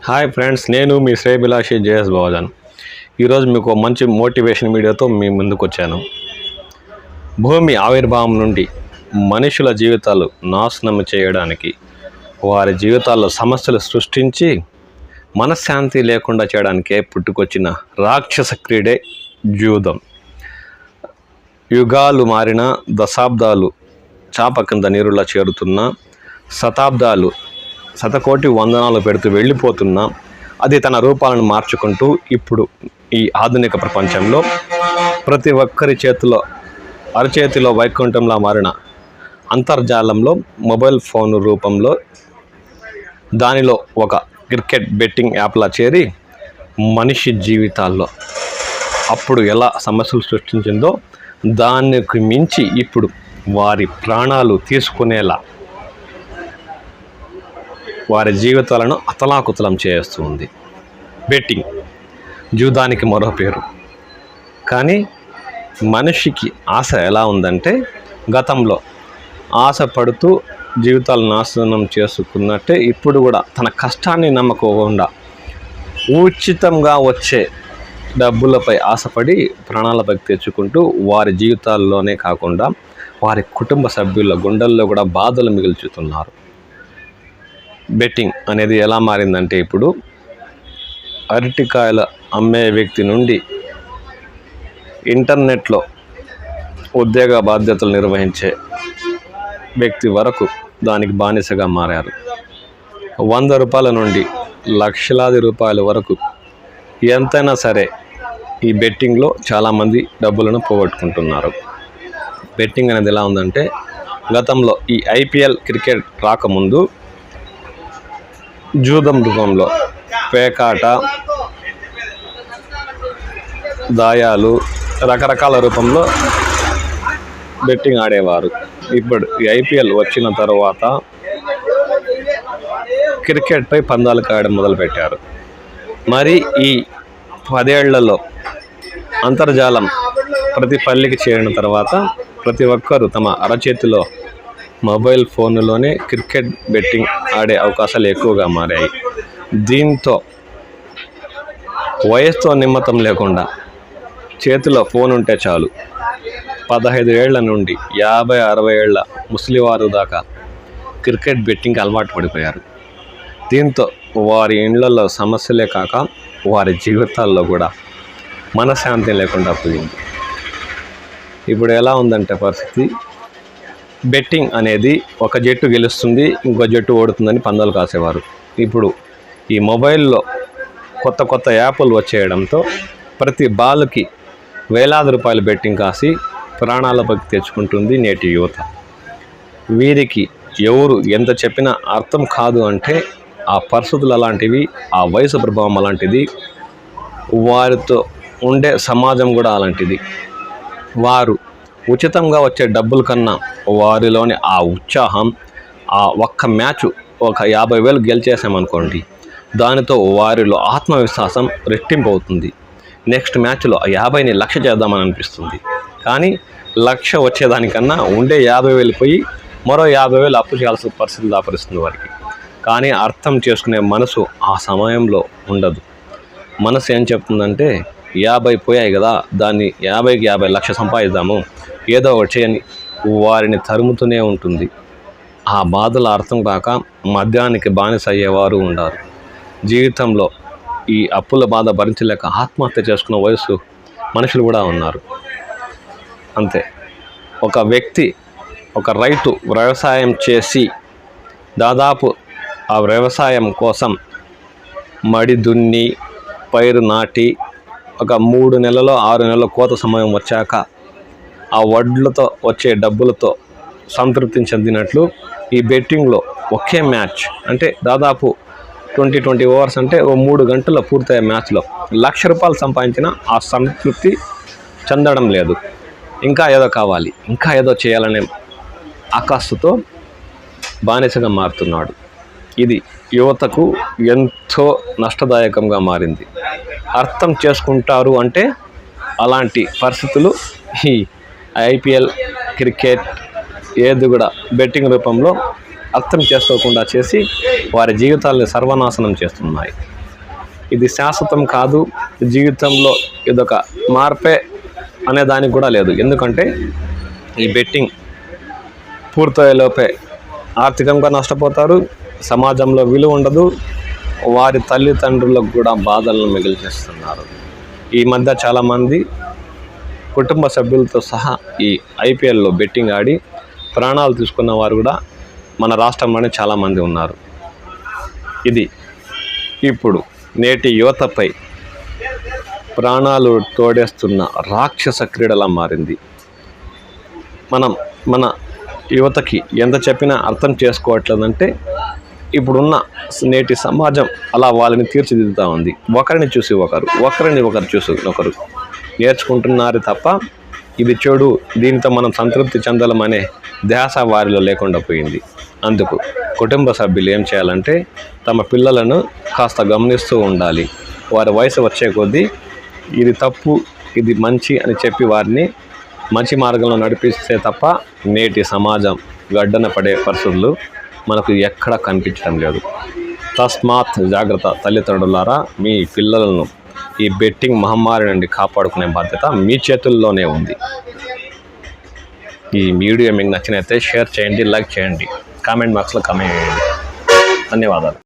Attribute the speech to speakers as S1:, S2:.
S1: Hi friends, నేను మీ శ్రేయభిలాషి JS భవజన్. ఈరోజు మీకు మంచి మోటివేషన్ వీడియోతో మీ ముందుకు వచ్చాను. భూమి ఆవిర్భావం నుండి మనుషుల జీవితాలు నాశనం చేయడానికి, వారి జీవితాల్లో సమస్యలు సృష్టించి మనశ్శాంతి లేకుండా చేయడానికే పుట్టుకొచ్చిన రాక్షస క్రీడే జూదం. యుగాలు మారిన, దశాబ్దాలు చాప కింద నీరులా చేరుతున్న, శతాబ్దాలు శతకోటి వందనాలు పెడుతూ వెళ్ళిపోతున్నా అది తన రూపాలను మార్చుకుంటూ ఇప్పుడు ఈ ఆధునిక ప్రపంచంలో ప్రతి ఒక్కరి చేతిలో అరచేతిలో వైకుంఠంలా మారిన అంతర్జాలంలో మొబైల్ ఫోన్ రూపంలో దానిలో ఒక క్రికెట్ బెట్టింగ్ యాప్లా చేరి మనిషి జీవితాల్లో అప్పుడు ఎలా సమస్యలు సృష్టించిందో దానికి మించి ఇప్పుడు వారి ప్రాణాలు తీసుకునేలా వారి జీవితాలను అతలాకుతలం చేస్తుంది. బెట్టింగ్ జూదానికి మరో పేరు. కానీ మనిషికి ఆశ ఎలా ఉందంటే, గతంలో ఆశ పడుతూ జీవితాలను నాశనం చేసుకున్నట్టే ఇప్పుడు కూడా తన కష్టాన్ని నమ్మకోకుండా ఉచితంగా వచ్చే డబ్బులపై ఆశపడి ప్రాణాలపై తెచ్చుకుంటూ వారి జీవితాల్లోనే కాకుండా వారి కుటుంబ సభ్యుల గుండెల్లో కూడా బాధలు మిగుల్చుతున్నారు. బెట్టింగ్ అనేది ఎలా మారిందంటే, ఇప్పుడు అరటికాయల అమ్మే వ్యక్తి నుండి ఇంటర్నెట్లో ఉద్యోగ బాధ్యతలు నిర్వహించే వ్యక్తి వరకు దానికి బానిసగా మారారు. 100 రూపాయల నుండి లక్షలాది రూపాయల వరకు ఎంతైనా సరే ఈ బెట్టింగ్లో చాలామంది డబ్బులను పోగొట్టుకుంటున్నారు. బెట్టింగ్ అనేది ఎలా ఉందంటే, గతంలో ఈ ఐపీఎల్ క్రికెట్ రాకముందు జూదం రూపంలో పేకాట, దాయాలు, రకరకాల రూపంలో బెట్టింగ్ ఆడేవారు. ఇప్పుడు ఈ ఐపీఎల్ వచ్చిన తర్వాత క్రికెట్పై పందాలు కాయడం మొదలుపెట్టారు. మరి ఈ 10 ఏళ్లలో అంతర్జాలం ప్రతి పల్లికి చేరిన తర్వాత ప్రతి ఒక్కరూ తమ అరచేతిలో మొబైల్ ఫోన్లోనే క్రికెట్ బెట్టింగ్ ఆడే అవకాశాలు ఎక్కువగా మారాయి. దీంతో వయసుతో నిమిత్తం లేకుండా చేతిలో ఫోన్ ఉంటే చాలు 15 ఏళ్ల నుండి 50-60 ఏళ్ల ముసలివారు దాకా క్రికెట్ బెట్టింగ్కి అలవాటు పడిపోయారు. దీంతో వారి ఇళ్లలో సమస్యలే కాక వారి జీవితాల్లో కూడా మనశ్శాంతి లేకుండా పోయింది. ఇప్పుడు ఎలా ఉందంటే పరిస్థితి, బెట్టింగ్ అనేది ఒక జట్టు గెలుస్తుంది, ఇంకో జట్టు ఓడుతుందని పందాలు కాసేవారు. ఇప్పుడు ఈ మొబైల్లో కొత్త యాప్లు వచ్చేయడంతో ప్రతి బాల్కి వేలాది రూపాయలు బెట్టింగ్ కాసి ప్రాణాలపైకి తెచ్చుకుంటుంది నేటి యువత. వీరికి ఎవరు ఎంత చెప్పినా అర్థం కాదు అంటే ఆ పరిస్థితులు అలాంటివి, ఆ వయసు ప్రభావం అలాంటిది, వారితో ఉండే సమాజం కూడా అలాంటిది. వారు ఉచితంగా వచ్చే డబ్బుల కన్నా వారిలోని ఆ ఉత్సాహం, ఆ ఒక్క మ్యాచ్ ఒక 50,000 గెలిచేసామనుకోండి, దానితో వారిలో ఆత్మవిశ్వాసం రెట్టింపు అవుతుంది. నెక్స్ట్ మ్యాచ్లో 50ని 1,00,000 చేద్దామని అనిపిస్తుంది. కానీ 1,00,000 వచ్చేదానికన్నా ఉండే 50,000 పోయి మరో 50,000 అప్పు చేయాల్సిన పరిస్థితి దాపరిస్తుంది వారికి. కానీ అర్థం చేసుకునే మనసు ఆ సమయంలో ఉండదు. మనసు ఏం చెప్తుందంటే, 50 పోయాయి కదా, దాన్ని 50కి 50 1,00,000 సంపాదిద్దాము, ఏదో ఒకటి చేయని వారిని తరుముతూనే ఉంటుంది. ఆ బాధలు అర్థం కాక మద్యానికి బానిస అయ్యేవారు ఉన్నారు. జీవితంలో ఈ అప్పుల బాధ భరించలేక ఆత్మహత్య చేసుకున్న వయసు మనుషులు కూడా ఉన్నారు. అంతే, ఒక వ్యక్తి, ఒక రైతు వ్యవసాయం చేసి దాదాపు ఆ వ్యవసాయం కోసం మడి దున్ని పైరు నాటి ఒక 3 నెలలో 6 నెలల కోత సమయం వచ్చాక ఆ వడ్లతో వచ్చే డబ్బులతో సంతృప్తిని చెందినట్లు ఈ బెట్టింగ్లో ఒకే మ్యాచ్ అంటే దాదాపు 20 ఓవర్స్ అంటే ఓ 3 గంటల్లో పూర్తయ్యే మ్యాచ్లో 1,00,000 రూపాయలు సంపాదించిన ఆ సంతృప్తి చెందడం లేదు. ఇంకా ఏదో కావాలి, ఇంకా ఏదో చేయాలనే ఆకాశతో బానిసగా మారుతున్నాడు. ఇది యువతకు ఎంతో నష్టదాయకంగా మారింది. అర్థం చేసుకుంటారు అంటే అలాంటి పరిస్థితులు ఈ ఐపీఎల్ క్రికెట్ ఏది కూడా బెట్టింగ్ రూపంలో అర్థం చేసుకోకుండా చేసి వారి జీవితాలను సర్వనాశనం చేస్తున్నాయి. ఇది శాశ్వతం కాదు, జీవితంలో ఇదొక మార్పే అనే దానికి కూడా లేదు. ఎందుకంటే ఈ బెట్టింగ్ పూర్తయ్యేలోపే ఆర్థికంగా నష్టపోతారు, సమాజంలో విలువ ఉండదు, వారి తల్లిదండ్రులకు కూడా బాధలను మిగిల్చేస్తున్నారు. ఈ మధ్య చాలామంది కుటుంబ సభ్యులతో సహా ఈ ఐపీఎల్లో బెట్టింగ్ ఆడి ప్రాణాలు తీసుకున్న వారు కూడా మన రాష్ట్రంలోనే చాలామంది ఉన్నారు. ఇది ఇప్పుడు నేటి యువతపై ప్రాణాలు తోడేస్తున్న రాక్షస క్రీడలా మారింది. మన యువతకి ఎంత చెప్పినా అర్థం చేసుకోవట్లేదంటే ఇప్పుడున్న నేటి సమాజం అలా వాళ్ళని తీర్చిదిద్దుతూ ఉంది. ఒకరిని చూసి ఒకరు చూసి ఒకరు నేర్చుకుంటున్నారు తప్ప ఇది చెడు, దీంతో మనం సంతృప్తి చెందాలనే ధ్యాస వారిలో లేకుండా పోయింది. అందుకు కుటుంబ సభ్యులు ఏం చేయాలంటే తమ పిల్లలను కాస్త గమనిస్తూ ఉండాలి. వారి వయసు వచ్చే కొద్దీ ఇది తప్పు, ఇది మంచి అని చెప్పి వారిని మంచి మార్గంలో నడిపిస్తే తప్ప నేటి సమాజం గడ్డన పడే పరిస్థితులు మనకు ఎక్కడ కనిపించడం లేదు. తస్మాత్ జాగ్రత్త తల్లిదండ్రులారా, మీ పిల్లలను ఈ బెట్టింగ్ మహమ్మారి నుండి కాపాడుకునే బాధ్యత మీ చేతుల్లోనే ఉంది. ఈ వీడియో మీకు నచ్చినైతే షేర్ చేయండి, లైక్ చేయండి, కామెంట్ బాక్స్లో కామెంట్ చేయండి. ధన్యవాదాలు.